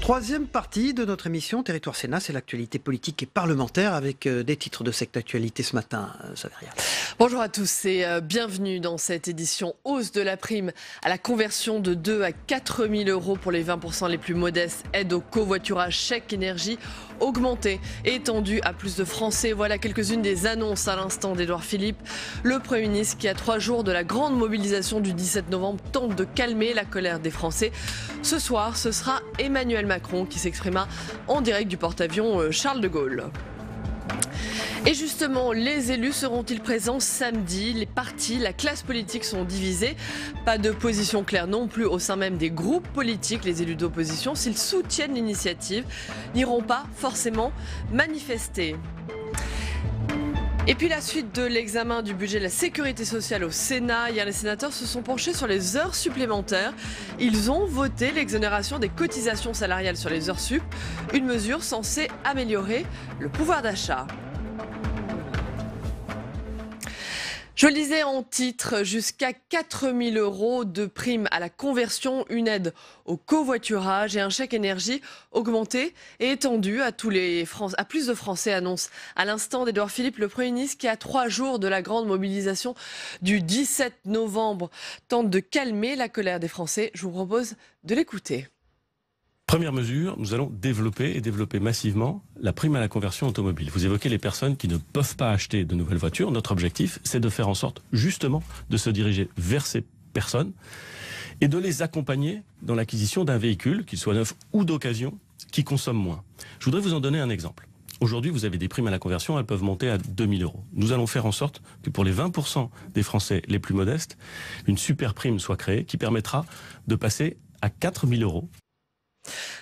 Troisième partie de notre émission Territoire Sénat, c'est l'actualité politique et parlementaire avec des titres de cette actualité ce matin, Saveria. Bonjour à tous et bienvenue dans cette édition. Hausse de la prime à la conversion de 2 à 4 000 euros pour les 20% les plus modestes. Aide au covoiturage, chèque énergie augmentée et étendue à plus de Français. Voilà quelques-unes des annonces à l'instant d'Édouard Philippe. Le Premier ministre qui, à 3 jours de la grande mobilisation du 17 novembre, tente de calmer la colère des Français. Ce soir, ce sera Emmanuel Macron qui s'exprima en direct du porte-avions Charles de Gaulle. Et justement, les élus seront-ils présents samedi? Les partis, la classe politique sont divisés. Pas de position claire non plus au sein même des groupes politiques. Les élus d'opposition, s'ils soutiennent l'initiative, n'iront pas forcément manifester. Et puis la suite de l'examen du budget de la sécurité sociale au Sénat. Hier, les sénateurs se sont penchés sur les heures supplémentaires. Ils ont voté l'exonération des cotisations salariales sur les heures sup, une mesure censée améliorer le pouvoir d'achat. Je le disais en titre, jusqu'à 4 000 euros de prime à la conversion, une aide au covoiturage et un chèque énergie augmenté et étendu à plus de Français, annonce à l'instant d'Édouard Philippe, le Premier ministre qui, à 3 jours de la grande mobilisation du 17 novembre, tente de calmer la colère des Français. Je vous propose de l'écouter. Première mesure, nous allons développer massivement la prime à la conversion automobile. Vous évoquez les personnes qui ne peuvent pas acheter de nouvelles voitures. Notre objectif, c'est de faire en sorte justement de se diriger vers ces personnes et de les accompagner dans l'acquisition d'un véhicule, qu'il soit neuf ou d'occasion, qui consomme moins. Je voudrais vous en donner un exemple. Aujourd'hui, vous avez des primes à la conversion, elles peuvent monter à 2 000 euros. Nous allons faire en sorte que pour les 20% des Français les plus modestes, une super prime soit créée qui permettra de passer à 4 000 euros.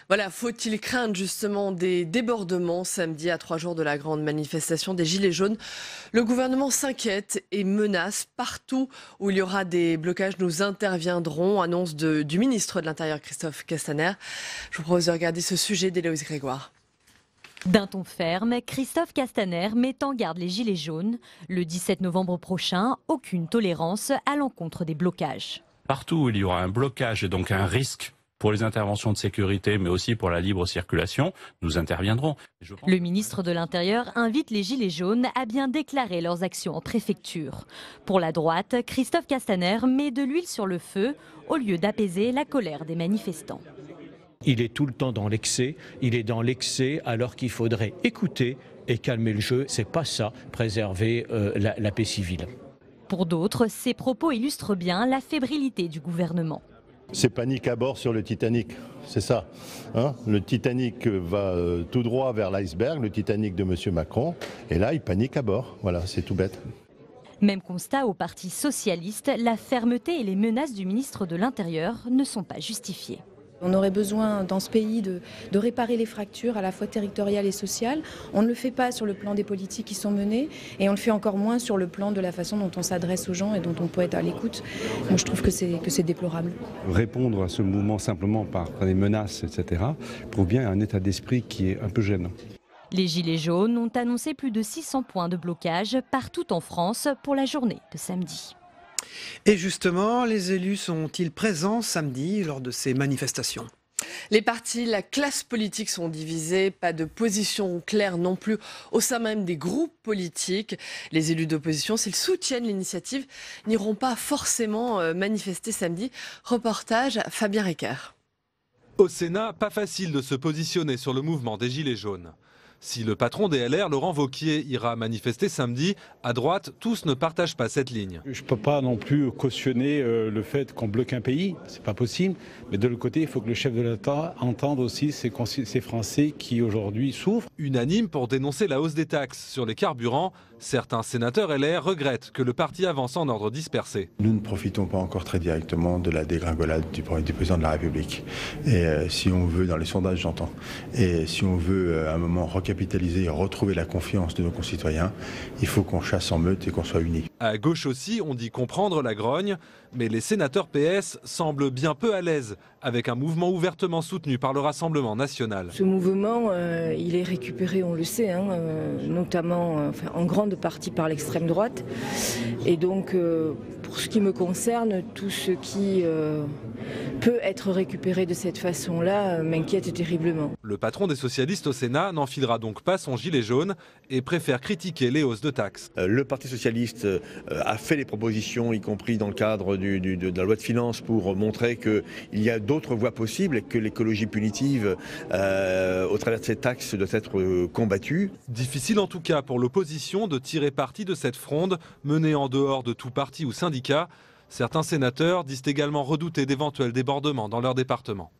Voilà, faut-il craindre justement des débordements samedi à 3 jours de la grande manifestation des Gilets jaunes? Le gouvernement s'inquiète et menace partout où il y aura des blocages. Nous interviendrons, annonce du ministre de l'Intérieur Christophe Castaner. Je vous propose de regarder ce sujet d'Héloïse Grégoire. D'un ton ferme, Christophe Castaner met en garde les Gilets jaunes. Le 17 novembre prochain, aucune tolérance à l'encontre des blocages. Partout où il y aura un blocage et donc un risque pour les interventions de sécurité, mais aussi pour la libre circulation, nous interviendrons. Le ministre de l'Intérieur invite les Gilets jaunes à bien déclarer leurs actions en préfecture. Pour la droite, Christophe Castaner met de l'huile sur le feu au lieu d'apaiser la colère des manifestants. Il est tout le temps dans l'excès, il est dans l'excès alors qu'il faudrait écouter et calmer le jeu. C'est pas ça, préserver la paix civile. Pour d'autres, ces propos illustrent bien la fébrilité du gouvernement. C'est panique à bord sur le Titanic, c'est ça. Le Titanic va tout droit vers l'iceberg, le Titanic de M. Macron, et là il panique à bord, voilà, c'est tout bête. Même constat au Parti socialiste, la fermeté et les menaces du ministre de l'Intérieur ne sont pas justifiées. On aurait besoin dans ce pays de réparer les fractures à la fois territoriales et sociales. On ne le fait pas sur le plan des politiques qui sont menées et on le fait encore moins sur le plan de la façon dont on s'adresse aux gens et dont on peut être à l'écoute. Moi je trouve que c'est déplorable. Répondre à ce mouvement simplement par des menaces, etc., prouve bien un état d'esprit qui est un peu gênant. Les Gilets jaunes ont annoncé plus de 600 points de blocage partout en France pour la journée de samedi. Et justement, les élus sont-ils présents samedi lors de ces manifestations? Les partis, la classe politique sont divisés, pas de position claire non plus au sein même des groupes politiques. Les élus d'opposition, s'ils soutiennent l'initiative, n'iront pas forcément manifester samedi. Reportage Fabien Ricker. Au Sénat, pas facile de se positionner sur le mouvement des Gilets jaunes. Si le patron des LR, Laurent Wauquiez, ira manifester samedi, à droite, tous ne partagent pas cette ligne. Je ne peux pas non plus cautionner le fait qu'on bloque un pays, c'est pas possible. Mais de l'autre côté, il faut que le chef de l'État entende aussi ces Français qui aujourd'hui souffrent. Unanime pour dénoncer la hausse des taxes sur les carburants, certains sénateurs LR regrettent que le parti avance en ordre dispersé. Nous ne profitons pas encore très directement de la dégringolade du président de la République. Et si on veut, dans les sondages j'entends, et si on veut à un moment recapitaliser et retrouver la confiance de nos concitoyens, il faut qu'on chasse en meute et qu'on soit unis. À gauche aussi, on dit comprendre la grogne, mais les sénateurs PS semblent bien peu à l'aise avec un mouvement ouvertement soutenu par le Rassemblement national. Ce mouvement, il est récupéré, on le sait, notamment en grande partie par l'extrême droite. Et donc, pour ce qui me concerne, tous ceux qui peut être récupéré de cette façon-là m'inquiète terriblement. Le patron des socialistes au Sénat n'enfilera donc pas son gilet jaune et préfère critiquer les hausses de taxes. Le Parti socialiste a fait des propositions, y compris dans le cadre de la loi de finances, pour montrer qu'il y a d'autres voies possibles et que l'écologie punitive, au travers de ces taxes, doit être combattue. Difficile en tout cas pour l'opposition de tirer parti de cette fronde menée en dehors de tout parti ou syndicat. Certains sénateurs disent également redouter d'éventuels débordements dans leur département.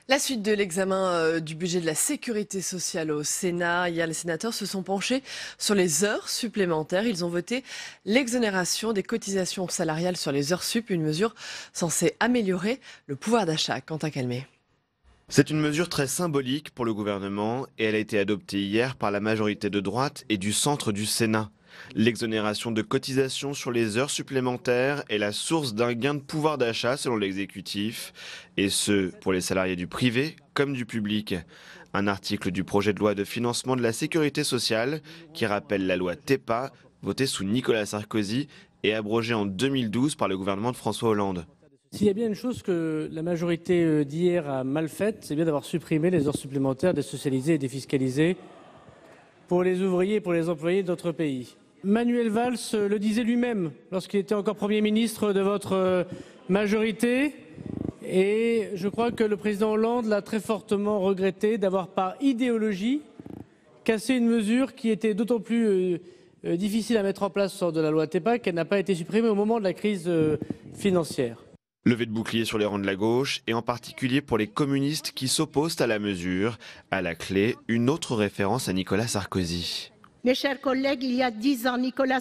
La suite de l'examen du budget de la sécurité sociale au Sénat. Hier, les sénateurs se sont penchés sur les heures supplémentaires. Ils ont voté l'exonération des cotisations salariales sur les heures sup, une mesure censée améliorer le pouvoir d'achat. Quentin Calmet. C'est une mesure très symbolique pour le gouvernement et elle a été adoptée hier par la majorité de droite et du centre du Sénat. L'exonération de cotisations sur les heures supplémentaires est la source d'un gain de pouvoir d'achat selon l'exécutif, et ce, pour les salariés du privé comme du public. Un article du projet de loi de financement de la sécurité sociale qui rappelle la loi TEPA, votée sous Nicolas Sarkozy et abrogée en 2012 par le gouvernement de François Hollande. S'il y a bien une chose que la majorité d'hier a mal faite, c'est bien d'avoir supprimé les heures supplémentaires désocialisées et défiscalisées pour les ouvriers et pour les employés d'autres pays. Manuel Valls le disait lui-même lorsqu'il était encore Premier ministre de votre majorité. Et je crois que le président Hollande l'a très fortement regretté d'avoir par idéologie cassé une mesure qui était d'autant plus difficile à mettre en place lors de la loi TEPA qu'elle n'a pas été supprimée au moment de la crise financière. Levée de bouclier sur les rangs de la gauche et en particulier pour les communistes qui s'opposent à la mesure. À la clé, une autre référence à Nicolas Sarkozy. Mes chers collègues, il y a 10 ans, Nicolas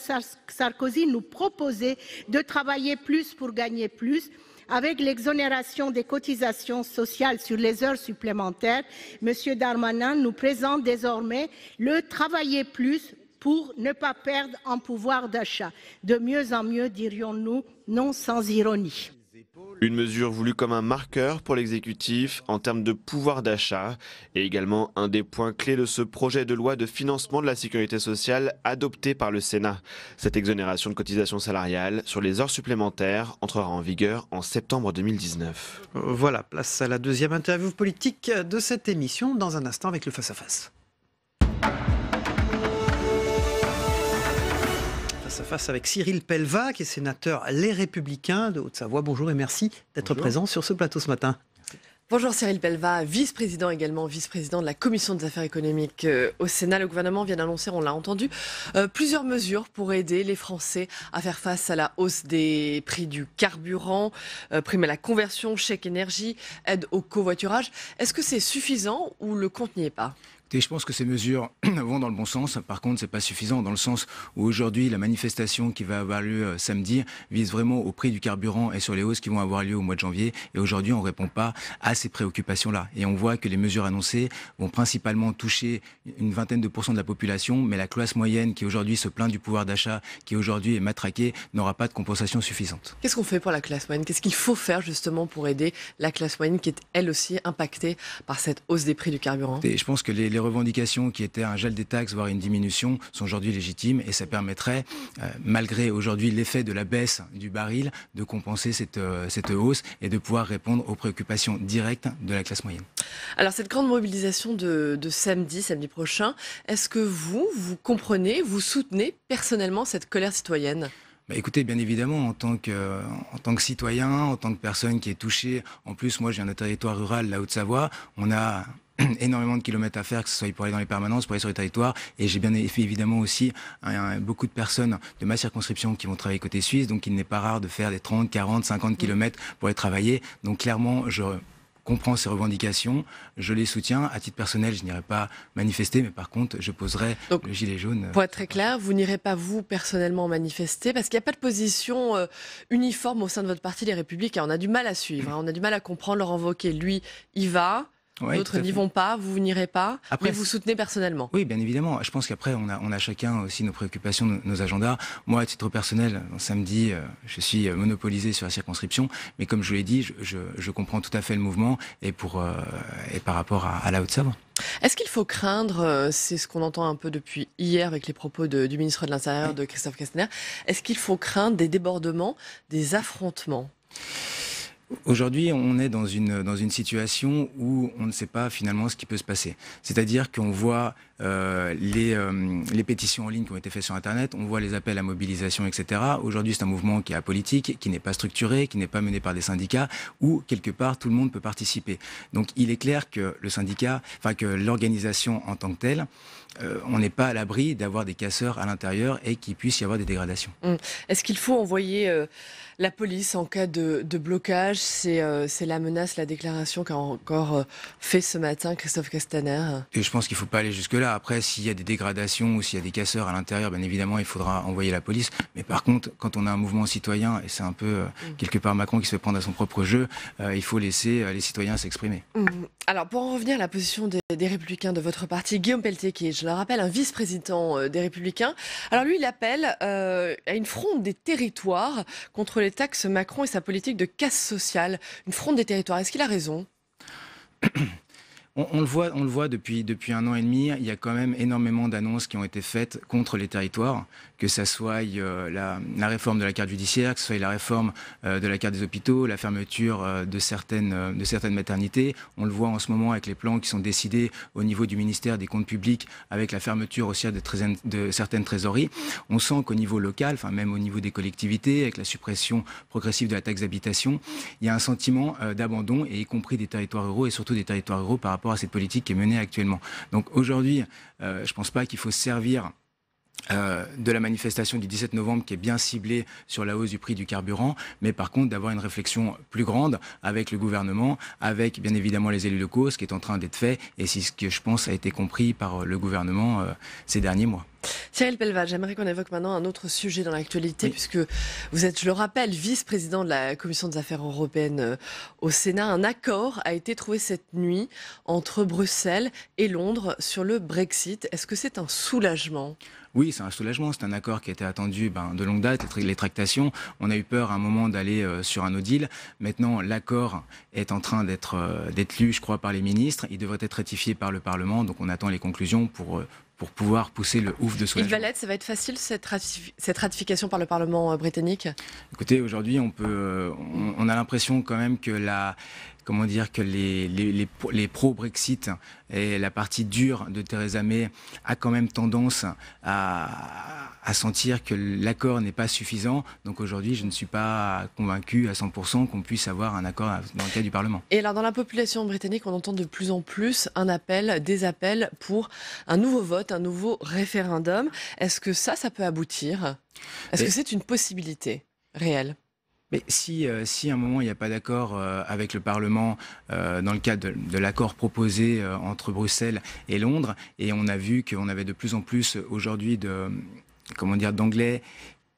Sarkozy nous proposait de travailler plus pour gagner plus. Avec l'exonération des cotisations sociales sur les heures supplémentaires, M. Darmanin nous présente désormais le travailler plus pour ne pas perdre en pouvoir d'achat. De mieux en mieux, dirions-nous, non sans ironie. Une mesure voulue comme un marqueur pour l'exécutif en termes de pouvoir d'achat et également un des points clés de ce projet de loi de financement de la sécurité sociale adopté par le Sénat. Cette exonération de cotisations salariales sur les heures supplémentaires entrera en vigueur en septembre 2019. Voilà, place à la deuxième interview politique de cette émission dans un instant avec le face-à-face. Face avec Cyril Pellevat, qui est sénateur Les Républicains de Haute-Savoie. Bonjour et merci d'être présent sur ce plateau ce matin. Bonjour Cyril Pellevat, vice-président également, vice-président de la Commission des affaires économiques au Sénat. Le gouvernement vient d'annoncer, on l'a entendu, plusieurs mesures pour aider les Français à faire face à la hausse des prix du carburant, prime à la conversion, chèque énergie, aide au covoiturage. Est-ce que c'est suffisant ou le compte n'y est pas ? Je pense que ces mesures vont dans le bon sens. Par contre, c'est pas suffisant dans le sens où aujourd'hui, la manifestation qui va avoir lieu samedi vise vraiment au prix du carburant et sur les hausses qui vont avoir lieu au mois de janvier. Et aujourd'hui, on répond pas à ces préoccupations-là. Et on voit que les mesures annoncées vont principalement toucher une vingtaine de % de la population, mais la classe moyenne qui aujourd'hui se plaint du pouvoir d'achat, qui aujourd'hui est matraquée, n'aura pas de compensation suffisante. Qu'est-ce qu'on fait pour la classe moyenne ? Qu'est-ce qu'il faut faire justement pour aider la classe moyenne qui est elle aussi impactée par cette hausse des prix du carburant ? Et je pense que les revendications qui étaient un gel des taxes, voire une diminution, sont aujourd'hui légitimes et ça permettrait, malgré aujourd'hui l'effet de la baisse du baril, de compenser cette hausse et de pouvoir répondre aux préoccupations directes de la classe moyenne. Alors cette grande mobilisation de samedi prochain, est-ce que vous comprenez, vous soutenez personnellement cette colère citoyenne ? Écoutez, bien évidemment, en tant que citoyen, en tant que personne qui est touchée, en plus moi je viens d'un territoire rural, la Haute-Savoie, on a énormément de kilomètres à faire, que ce soit pour aller dans les permanences, pour aller sur les territoires. Et j'ai bien évidemment aussi beaucoup de personnes de ma circonscription qui vont travailler côté suisse, donc il n'est pas rare de faire des 30, 40, 50 kilomètres pour aller travailler. Donc clairement, je comprends ces revendications, je les soutiens. À titre personnel, je n'irai pas manifester, mais par contre, je poserai le gilet jaune. Pour être très clair, vous n'irez pas vous personnellement manifester parce qu'il n'y a pas de position uniforme au sein de votre parti, Les Républicains. On a du mal à suivre, on a du mal à comprendre. Laurent Wauquiez, lui, y va. Ouais, d'autres n'y vont pas, vous n'irez pas, mais vous soutenez personnellement. Oui, bien évidemment. Je pense qu'après, on a chacun aussi nos préoccupations, nos agendas. Moi, à titre personnel, samedi, je suis monopolisé sur la circonscription, mais comme je vous l'ai dit, je comprends tout à fait le mouvement et par rapport à la Haute-Savoie. Est-ce qu'il faut craindre, c'est ce qu'on entend un peu depuis hier avec les propos du ministre de l'Intérieur, de Christophe Castaner, est-ce qu'il faut craindre des débordements, des affrontements ? Aujourd'hui, on est dans une situation où on ne sait pas finalement ce qui peut se passer. C'est-à-dire qu'on voit les pétitions en ligne qui ont été faites sur Internet, on voit les appels à mobilisation, etc. Aujourd'hui, c'est un mouvement qui est apolitique, qui n'est pas structuré, qui n'est pas mené par des syndicats, où quelque part tout le monde peut participer. Donc, il est clair que que l'organisation en tant que telle, on n'est pas à l'abri d'avoir des casseurs à l'intérieur et qu'il puisse y avoir des dégradations. Est-ce qu'il faut envoyer la police en cas de blocage? C'est la menace, la déclaration qu'a encore fait ce matin Christophe Castaner. Et je pense qu'il ne faut pas aller jusque-là. Après, s'il y a des dégradations ou s'il y a des casseurs à l'intérieur, bien évidemment, il faudra envoyer la police. Mais par contre, quand on a un mouvement citoyen, et c'est un peu quelque part Macron qui se fait prendre à son propre jeu, il faut laisser les citoyens s'exprimer. Alors, pour en revenir à la position des Républicains de votre parti, Guillaume Pelletier, qui est, je le rappelle, un vice-président des Républicains. Alors lui, il appelle à une fronde des territoires contre les taxes Macron et sa politique de casse sociale. Une fronde des territoires, est-ce qu'il a raison ? On le voit depuis 1 an et demi, il y a quand même énormément d'annonces qui ont été faites contre les territoires, que ça soit la réforme de la carte judiciaire, que ce soit la réforme de la carte des hôpitaux, la fermeture de certaines maternités. On le voit en ce moment avec les plans qui sont décidés au niveau du ministère des Comptes publics, avec la fermeture aussi de certaines trésoreries. On sent qu'au niveau local, enfin même au niveau des collectivités, avec la suppression progressive de la taxe d'habitation, il y a un sentiment d'abandon, et y compris des territoires ruraux, et surtout des territoires ruraux par rapport à cette politique qui est menée actuellement. Donc aujourd'hui, je ne pense pas qu'il faut se servir de la manifestation du 17 novembre qui est bien ciblée sur la hausse du prix du carburant, mais par contre d'avoir une réflexion plus grande avec le gouvernement, avec bien évidemment les élus locaux, ce qui est en train d'être fait, et c'est ce que je pense a été compris par le gouvernement ces derniers mois. Cyril Pellevat, j'aimerais qu'on évoque maintenant un autre sujet dans l'actualité, puisque vous êtes, je le rappelle, vice-président de la Commission des Affaires européennes au Sénat. Un accord a été trouvé cette nuit entre Bruxelles et Londres sur le Brexit. Est-ce que c'est un soulagement ? Oui, c'est un soulagement. C'est un accord qui était attendu de longue date, les tractations. On a eu peur à un moment d'aller sur un no deal. Maintenant, l'accord est en train d'être lu, je crois, par les ministres. Il devrait être ratifié par le Parlement. Donc on attend les conclusions pour pouvoir pousser le ouf de soulagement. Yves Valette, ça va être facile cette ratification par le Parlement britannique ? Écoutez, aujourd'hui, on a l'impression quand même que les pro-Brexit et la partie dure de Theresa May a quand même tendance à sentir que l'accord n'est pas suffisant. Donc aujourd'hui, je ne suis pas convaincu à 100% qu'on puisse avoir un accord dans le cadre du Parlement. Et alors, dans la population britannique, on entend de plus en plus des appels pour un nouveau vote, un nouveau référendum. Est-ce que ça peut aboutir ? Est-ce que c'est une possibilité réelle ? Mais si à un moment il n'y a pas d'accord avec le Parlement dans le cadre de l'accord proposé entre Bruxelles et Londres, et on a vu qu'on avait de plus en plus aujourd'hui d'Anglais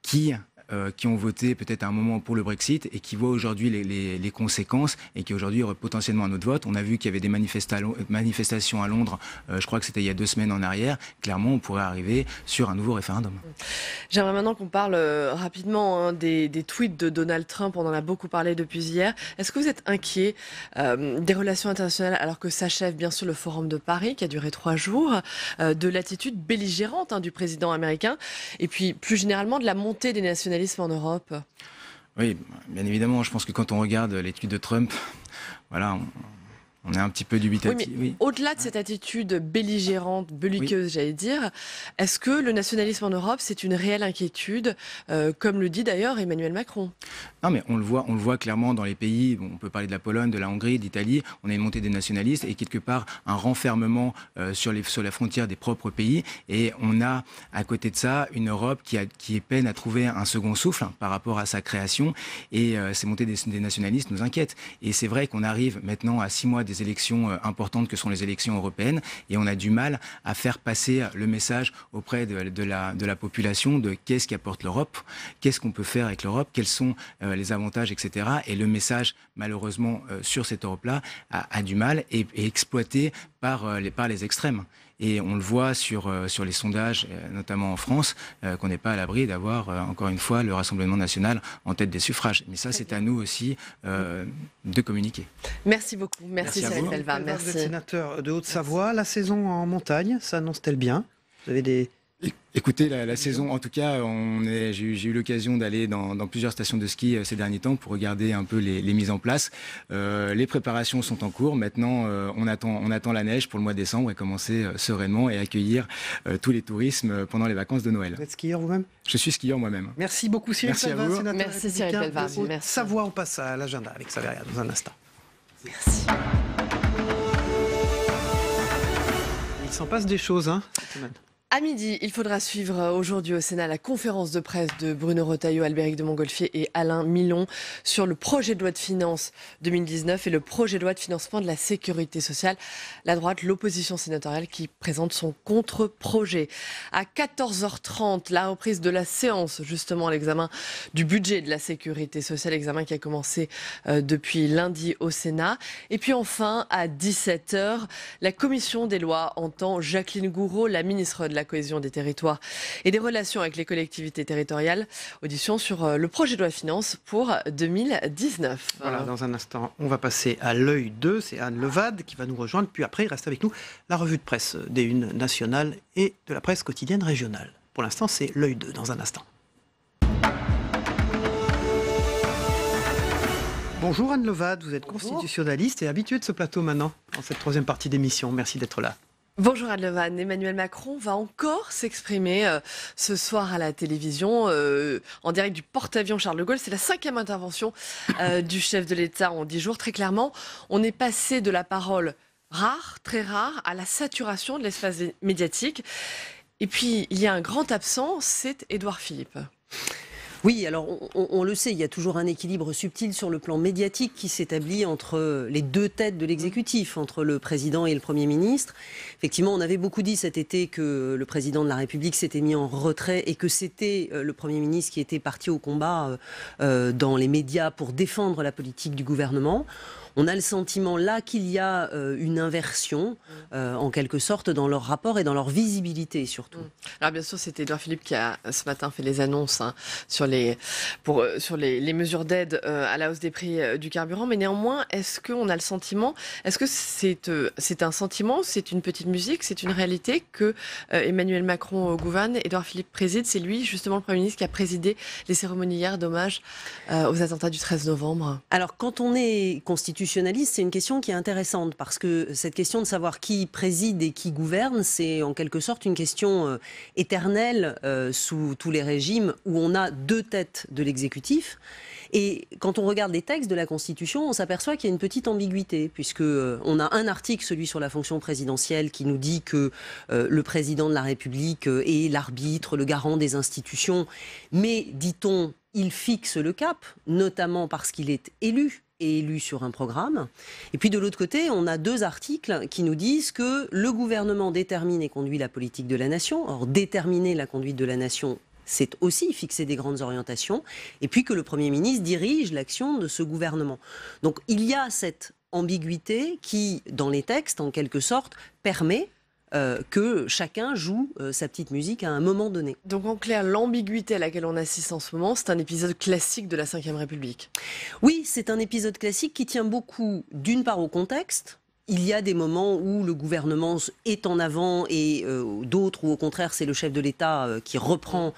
qui ont voté peut-être à un moment pour le Brexit et qui voient aujourd'hui les conséquences, et qui aujourd'hui auraient potentiellement un autre vote. On a vu qu'il y avait des manifestations à Londres, je crois que c'était il y a 2 semaines en arrière. Clairement, on pourrait arriver sur un nouveau référendum. J'aimerais maintenant qu'on parle rapidement des tweets de Donald Trump. On en a beaucoup parlé depuis hier. Est-ce que vous êtes inquiet des relations internationales alors que s'achève bien sûr le Forum de Paris qui a duré 3 jours, de l'attitude belligérante du président américain, et puis plus généralement de la montée des nationalismes en Europe? Oui, bien évidemment. Je pense que quand on regarde les tweets de Trump, voilà, on est un petit peu dubitatif. Oui, au-delà de cette attitude belligérante, belliqueuse, j'allais dire, est-ce que le nationalisme en Europe, c'est une réelle inquiétude, comme le dit d'ailleurs Emmanuel Macron? Non, mais on le voit clairement dans les pays. On peut parler de la Pologne, de la Hongrie, d'Italie. On a une montée des nationalistes et quelque part un renfermement sur la frontière des propres pays. Et on a à côté de ça une Europe qui peine à trouver un second souffle par rapport à sa création. Et ces montées des nationalistes nous inquiètent. Et c'est vrai qu'on arrive maintenant à 6 mois des élections importantes que sont les élections européennes, et on a du mal à faire passer le message auprès de la population de qu'est-ce qu'apporte l'Europe, qu'est-ce qu'on peut faire avec l'Europe, quels sont les avantages, etc. Et le message, malheureusement, sur cette Europe-là, a du mal et est exploité par les extrêmes. Et on le voit sur les sondages, notamment en France, qu'on n'est pas à l'abri d'avoir, encore une fois, le Rassemblement national en tête des suffrages. Mais ça, c'est à nous aussi de communiquer. Merci beaucoup. Merci Cyril Pellevat. Merci. Vous êtes sénateur de Haute-Savoie. La saison en montagne s'annonce-t-elle bien? Vous avez des Écoutez, la saison, en tout cas, j'ai eu l'occasion d'aller dans plusieurs stations de ski ces derniers temps pour regarder un peu les mises en place. Les préparations sont en cours. Maintenant, on attend la neige pour le mois de décembre et commencer sereinement et accueillir tous les tourismes pendant les vacances de Noël. Vous êtes skieur vous-même? Je suis skieur moi-même. Merci beaucoup Cyril Pellevat, sénateur Merci Cyril Pellevat. Merci. Savoie, on passe à l'agenda avec Saveria dans un instant. Merci. Il s'en passe des choses, cette semaine. À midi, il faudra suivre aujourd'hui au Sénat la conférence de presse de Bruno Retailleau, Albéric de Montgolfier et Alain Milon sur le projet de loi de finances 2019 et le projet de loi de financement de la sécurité sociale. La droite, l'opposition sénatoriale qui présente son contre-projet. À 14h30, la reprise de la séance, justement l'examen du budget de la sécurité sociale, examen qui a commencé depuis lundi au Sénat. Et puis enfin, à 17h, la commission des lois entend Jacqueline Gourault, la ministre de la cohésion des territoires et des relations avec les collectivités territoriales. Audition sur le projet de loi de finances pour 2019. Voilà, dans un instant, on va passer à l'œil 2. C'est Anne Levade qui va nous rejoindre. Puis après, il reste avec nous la revue de presse des unes nationales et de la presse quotidienne régionale. Pour l'instant, c'est l'œil 2 dans un instant. Bonjour Anne Levade, vous êtes constitutionnaliste et habituée de ce plateau maintenant, dans cette troisième partie d'émission. Merci d'être là. Bonjour Anne Levade. Emmanuel Macron va encore s'exprimer ce soir à la télévision en direct du porte-avions Charles de Gaulle. C'est la 5e intervention du chef de l'État en 10 jours. Très clairement, on est passé de la parole rare, très rare, à la saturation de l'espace médiatique. Et puis, il y a un grand absent, c'est Édouard Philippe. Oui, alors on le sait, il y a toujours un équilibre subtil sur le plan médiatique qui s'établit entre les deux têtes de l'exécutif, entre le président et le Premier ministre. Effectivement, on avait beaucoup dit cet été que le président de la République s'était mis en retrait et que c'était le Premier ministre qui était parti au combat dans les médias pour défendre la politique du gouvernement. On a le sentiment là qu'il y a une inversion, en quelque sorte, dans leur rapport et dans leur visibilité surtout. Alors bien sûr, c'est Édouard Philippe qui a ce matin fait les annonces sur les mesures d'aide à la hausse des prix du carburant. Mais néanmoins, est-ce qu'on a le sentiment, est-ce que c'est un sentiment, c'est une petite musique, c'est une réalité que Emmanuel Macron gouverne, Édouard Philippe préside? C'est lui, justement, le Premier ministre qui a présidé les cérémonies hier d'hommage aux attentats du 13 novembre. Alors quand on est constitutionnaliste, c'est une question qui est intéressante parce que cette question de savoir qui préside et qui gouverne, c'est en quelque sorte une question éternelle sous tous les régimes où on a deux têtes de l'exécutif. Et quand on regarde les textes de la Constitution, on s'aperçoit qu'il y a une petite ambiguïté, puisque on a un article, celui sur la fonction présidentielle, qui nous dit que le président de la République est l'arbitre, le garant des institutions, mais, dit-on, il fixe le cap, notamment parce qu'il est élu et élu sur un programme. Et puis de l'autre côté, on a deux articles qui nous disent que le gouvernement détermine et conduit la politique de la nation. Or, déterminer la conduite de la nation, c'est aussi fixer des grandes orientations, et puis que le Premier ministre dirige l'action de ce gouvernement. Donc il y a cette ambiguïté qui, dans les textes, en quelque sorte, permet que chacun joue sa petite musique à un moment donné. Donc en clair, l'ambiguïté à laquelle on assiste en ce moment, c'est un épisode classique de la Ve République. Oui, c'est un épisode classique qui tient beaucoup, d'une part, au contexte. Il y a des moments où le gouvernement est en avant et d'autres où au contraire c'est le chef de l'État qui reprend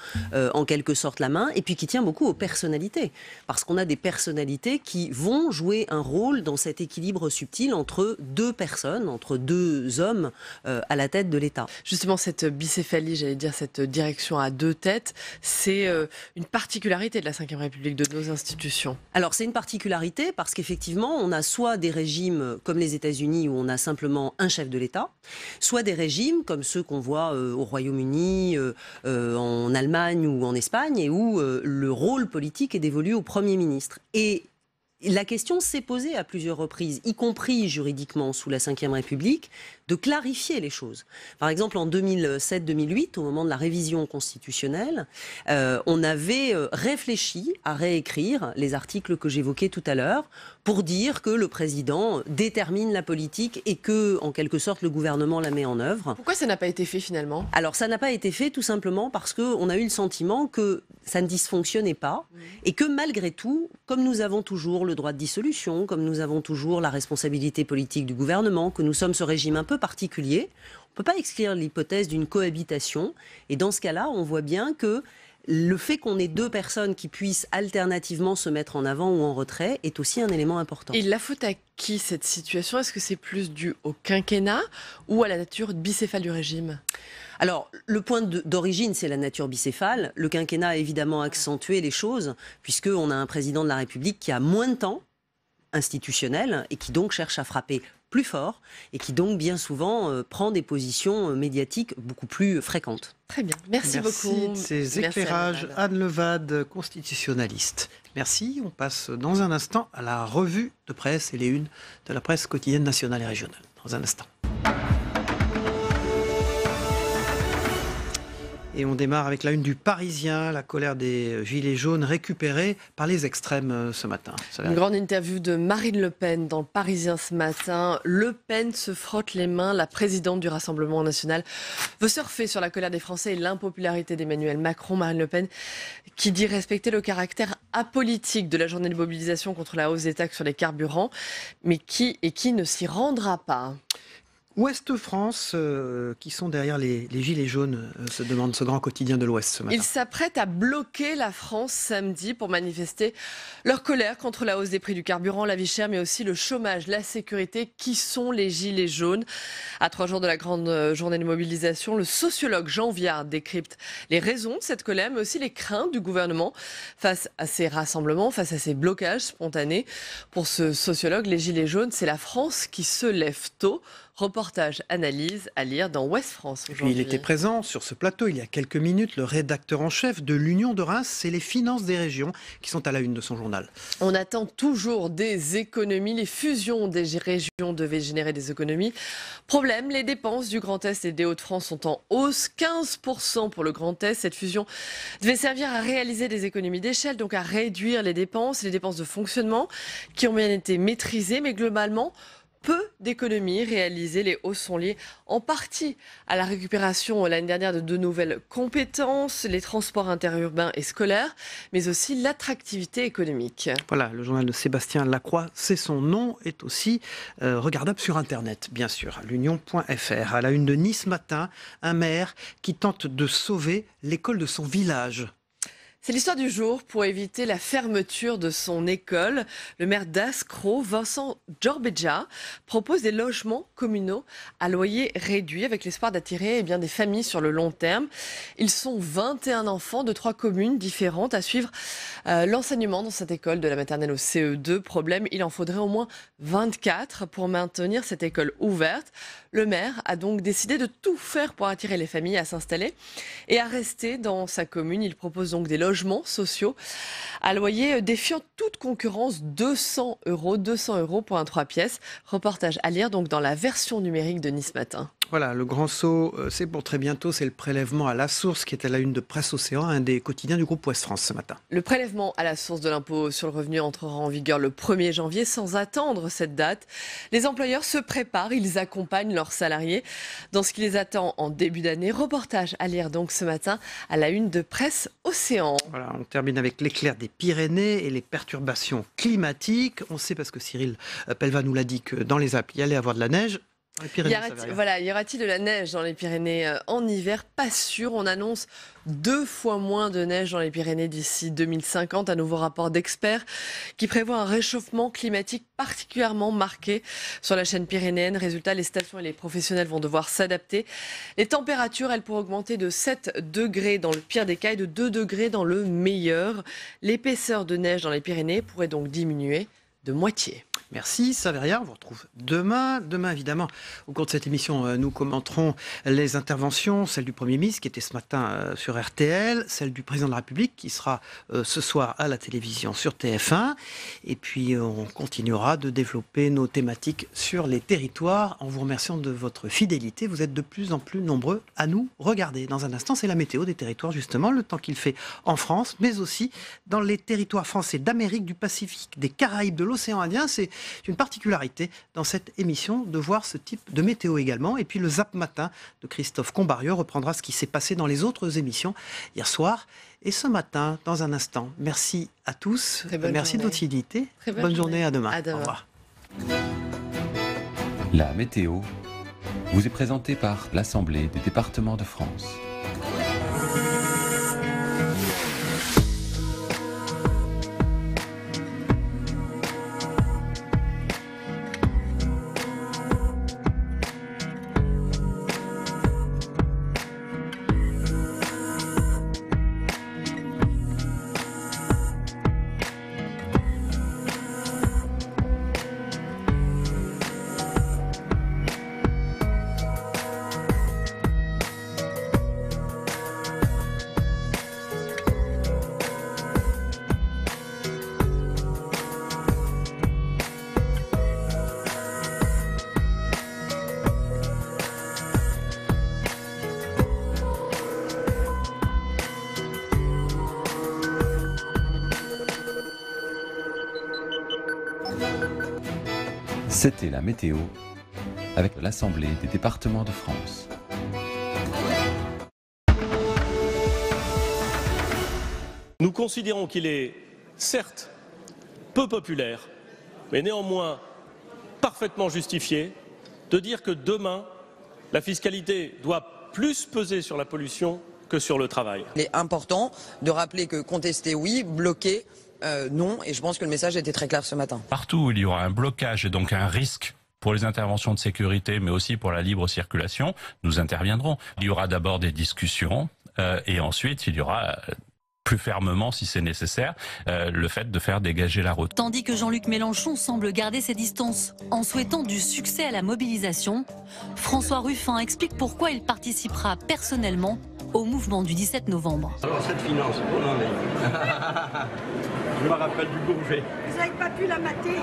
en quelque sorte la main, et puis qui tient beaucoup aux personnalités. Parce qu'on a des personnalités qui vont jouer un rôle dans cet équilibre subtil entre deux personnes, entre deux hommes à la tête de l'État. Justement, cette bicéphalie, j'allais dire cette direction à deux têtes, c'est une particularité de la Ve République, de nos institutions. Alors c'est une particularité parce qu'effectivement on a soit des régimes comme les États-Unis où on a simplement un chef de l'État, soit des régimes comme ceux qu'on voit au Royaume-Uni, en Allemagne ou en Espagne, et où le rôle politique est dévolu au Premier ministre. Et la question s'est posée à plusieurs reprises, y compris juridiquement sous la Ve République, de clarifier les choses. Par exemple, en 2007-2008, au moment de la révision constitutionnelle, on avait réfléchi à réécrire les articles que j'évoquais tout à l'heure pour dire que le président détermine la politique et que, en quelque sorte, le gouvernement la met en œuvre. Pourquoi ça n'a pas été fait finalement ? Alors, ça n'a pas été fait tout simplement parce qu'on a eu le sentiment que ça ne dysfonctionnait pas et que malgré tout, comme nous avons toujours le droit de dissolution, comme nous avons toujours la responsabilité politique du gouvernement, que nous sommes ce régime un peu particulier. On ne peut pas exclure l'hypothèse d'une cohabitation. Et dans ce cas-là, on voit bien que le fait qu'on ait deux personnes qui puissent alternativement se mettre en avant ou en retrait est aussi un élément important. Et la faute à qui cette situation? Est-ce que c'est plus dû au quinquennat ou à la nature bicéphale du régime? Alors, le point d'origine, c'est la nature bicéphale. Le quinquennat a évidemment accentué les choses, puisqu'on a un président de la République qui a moins de temps institutionnel et qui donc cherche à frapper plus fort et qui donc bien souvent prend des positions médiatiques beaucoup plus fréquentes. Très bien, merci beaucoup. De ces éclairages, Anne Levade, constitutionnaliste. Merci, on passe dans un instant à la revue de presse et les unes de la presse quotidienne nationale et régionale. Dans un instant. Et on démarre avec la une du Parisien, la colère des Gilets jaunes récupérée par les extrêmes ce matin. Une grande interview de Marine Le Pen dans le Parisien ce matin. Le Pen se frotte les mains. La présidente du Rassemblement national veut surfer sur la colère des Français et l'impopularité d'Emmanuel Macron. Marine Le Pen qui dit respecter le caractère apolitique de la journée de mobilisation contre la hausse des taxes sur les carburants, mais qui ne s'y rendra pas. Ouest France, qui sont derrière les Gilets jaunes, se demande ce grand quotidien de l'Ouest ce matin. Ils s'apprêtent à bloquer la France samedi pour manifester leur colère contre la hausse des prix du carburant, la vie chère, mais aussi le chômage, la sécurité. Qui sont les Gilets jaunes? À 3 jours de la grande journée de mobilisation, le sociologue Jean Viard décrypte les raisons de cette colère, mais aussi les craintes du gouvernement face à ces rassemblements, face à ces blocages spontanés. Pour ce sociologue, les Gilets jaunes, c'est la France qui se lève tôt. Reportage, analyse à lire dans Ouest France aujourd'hui. Il était présent sur ce plateau il y a quelques minutes, le rédacteur en chef de l'Union de Reims, c'est les finances des régions qui sont à la une de son journal. On attend toujours des économies, les fusions des régions devaient générer des économies. Problème, les dépenses du Grand Est et des Hauts-de-France sont en hausse, 15% pour le Grand Est. Cette fusion devait servir à réaliser des économies d'échelle, donc à réduire les dépenses de fonctionnement qui ont bien été maîtrisées, mais globalement, peu d'économies réalisées. Les hausses sont liées en partie à la récupération l'année dernière de 2 nouvelles compétences, les transports interurbains et scolaires, mais aussi l'attractivité économique. Voilà, le journal de Sébastien Lacroix, c'est son nom, est aussi regardable sur Internet, bien sûr, à l'union.fr. À la une de Nice Matin, un maire qui tente de sauver l'école de son village. C'est l'histoire du jour. Pour éviter la fermeture de son école, le maire d'Ascro, Vincent Giorbegia, propose des logements communaux à loyer réduit avec l'espoir d'attirer des familles sur le long terme. Ils sont 21 enfants de 3 communes différentes à suivre l'enseignement dans cette école de la maternelle au CE2. Problème, il en faudrait au moins 24 pour maintenir cette école ouverte. Le maire a donc décidé de tout faire pour attirer les familles à s'installer et à rester dans sa commune. Il propose donc des logements sociaux à loyer défiant toute concurrence, 200 € pour un 3 pièces. Reportage à lire donc dans la version numérique de Nice Matin. Voilà, le grand saut, c'est pour très bientôt, c'est le prélèvement à la source qui est à la une de Presse Océan, un des quotidiens du groupe Ouest France ce matin. Le prélèvement à la source de l'impôt sur le revenu entrera en vigueur le 1er janvier sans attendre cette date. Les employeurs se préparent, ils accompagnent leurs salariés dans ce qui les attend en début d'année. Reportage à lire donc ce matin à la une de Presse Océan. Voilà, on termine avec l'éclair des Pyrénées et les perturbations climatiques. On sait parce que Cyril Pellevat nous l'a dit que dans les Alpes, il y allait avoir de la neige. Y aura-t-il de la neige dans les Pyrénées en hiver? Pas sûr. On annonce 2 fois moins de neige dans les Pyrénées d'ici 2050. Un nouveau rapport d'experts qui prévoit un réchauffement climatique particulièrement marqué sur la chaîne pyrénéenne. Résultat, les stations et les professionnels vont devoir s'adapter. Les températures, elles pourraient augmenter de 7 degrés dans le pire des cas et de 2 degrés dans le meilleur. L'épaisseur de neige dans les Pyrénées pourrait donc diminuer de moitié. Merci Saveria, on vous retrouve demain. Demain, évidemment, au cours de cette émission, nous commenterons les interventions, celle du Premier ministre qui était ce matin sur RTL, celle du Président de la République qui sera ce soir à la télévision sur TF1. Et puis, on continuera de développer nos thématiques sur les territoires en vous remerciant de votre fidélité. Vous êtes de plus en plus nombreux à nous regarder. Dans un instant, c'est la météo des territoires, justement, le temps qu'il fait en France, mais aussi dans les territoires français d'Amérique, du Pacifique, des Caraïbes, de l'océan Indien. C'est une particularité dans cette émission de voir ce type de météo également. Et puis le Zap Matin de Christophe Combarieux reprendra ce qui s'est passé dans les autres émissions hier soir et ce matin dans un instant. Merci à tous. Merci de votre fidélité. Bonne journée. À demain. À demain. Au revoir. La météo vous est présenté par l'Assemblée des départements de France. C'était la météo avec l'Assemblée des départements de France. Nous considérons qu'il est certes peu populaire, mais néanmoins parfaitement justifié de dire que demain, la fiscalité doit plus peser sur la pollution que sur le travail. Il est important de rappeler que contester oui, bloquer non, et je pense que le message était très clair ce matin. Partout où il y aura un blocage et donc un risque pour les interventions de sécurité, mais aussi pour la libre circulation, nous interviendrons. Il y aura d'abord des discussions et ensuite il y aura plus fermement, si c'est nécessaire, le fait de faire dégager la route. Tandis que Jean-Luc Mélenchon semble garder ses distances en souhaitant du succès à la mobilisation, François Ruffin explique pourquoi il participera personnellement au mouvement du 17 novembre. Alors cette finance, on en est. Je me rappelle du Bourget. Vous n'avez pas pu la mater?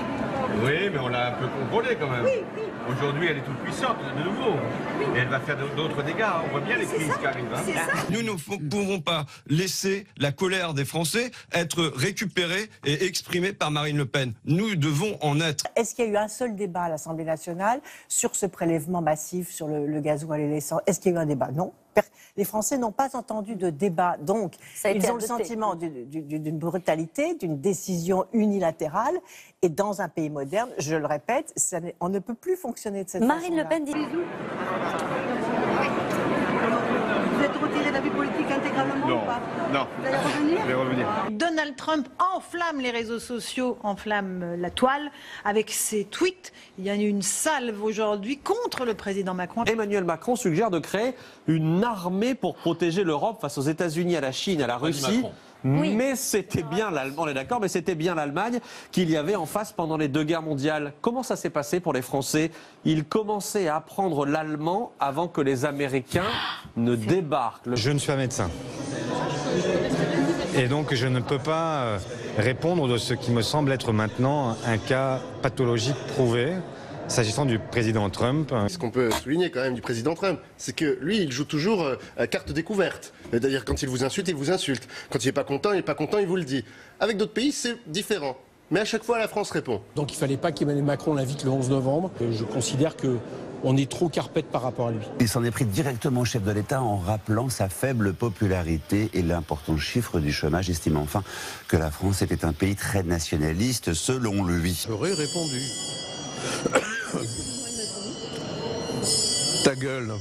Oui, mais on l'a un peu contrôlée quand même. Oui, oui. Aujourd'hui, elle est toute puissante, de nouveau. Oui. Et elle va faire d'autres dégâts. On voit bien les crises qui arrivent. Hein. Nous ne pouvons pas laisser la colère des Français être récupérée et exprimée par Marine Le Pen. Nous devons en être. Est-ce qu'il y a eu un seul débat à l'Assemblée nationale sur ce prélèvement massif sur le gasoil et l'essence? Est-ce qu'il y a eu un débat? Non. Les Français n'ont pas entendu de débat. Donc, ils ont le sentiment d'une brutalité, d'une décision unilatérale. Et dans un pays moderne, je le répète, on ne peut plus fonctionner de cette façon-là. Marine Le Pen dit... Vous êtes retiré de la vie politique intégralement ou pas? Non. Vous allez revenir? Je vais revenir. Donald Trump enflamme les réseaux sociaux, enflamme la toile avec ses tweets. Il y a une salve aujourd'hui contre le président Macron. Emmanuel Macron suggère de créer une armée pour protéger l'Europe face aux États-Unis, à la Chine, à la Russie. Oui. Mais c'était bien l'Allemagne, on est d'accord, mais c'était bien l'Allemagne qu'il y avait en face pendant les deux guerres mondiales. Comment ça s'est passé pour les Français? Ils commençaient à apprendre l'allemand avant que les Américains ne débarquent. Je ne suis pas médecin. Et donc je ne peux pas répondre de ce qui me semble être maintenant un cas pathologique prouvé. S'agissant du président Trump. Ce qu'on peut souligner quand même du président Trump, c'est que lui, il joue toujours carte découverte. C'est-à-dire quand il vous insulte, il vous insulte. Quand il n'est pas content, il vous le dit. Avec d'autres pays, c'est différent. Mais à chaque fois, la France répond. Donc il ne fallait pas qu'Emmanuel Macron l'invite le 11 novembre. Je considère qu'on est trop carpette par rapport à lui. Il s'en est pris directement au chef de l'État en rappelant sa faible popularité et l'important chiffre du chômage, estimant enfin que la France était un pays très nationaliste selon lui. J'aurais répondu. Ta gueule.